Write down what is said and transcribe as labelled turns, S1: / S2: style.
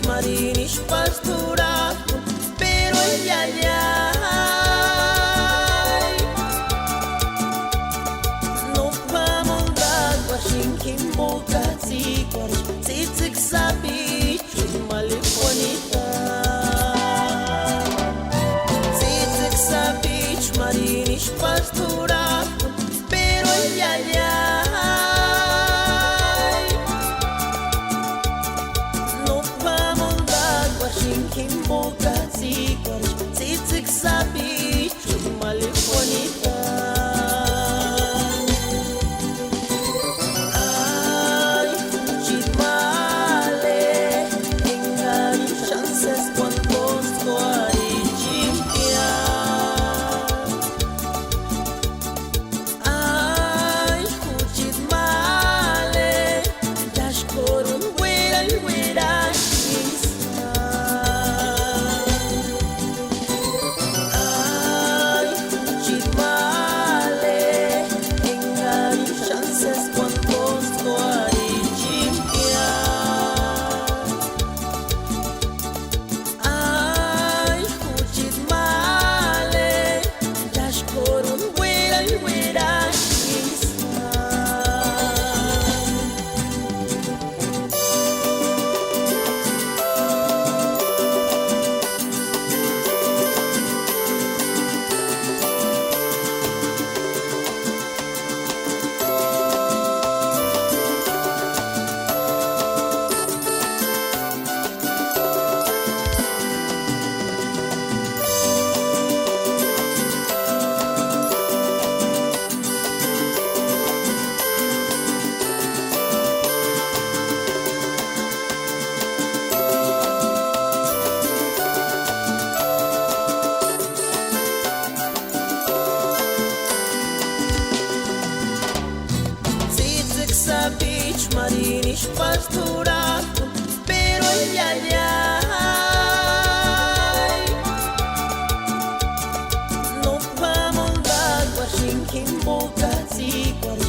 S1: Marinis pasturado, pero ay, ay, ay, no vamos dar guashinkin boca tzikor, tzitzik sabi, chumalifonita, tzitzik sabi, Marinis pasturado, pero ay, ay, ay. Boca tzikor, tzitzik sabi, chumalifonita. Ay, chimale, engari chances cuando estoy chimpia. Ay, chimale, dashkorun wera wera. Beach, Marinis pasturado, pero ay, ay, ay, no vamos dar guashinkin boca tzikor.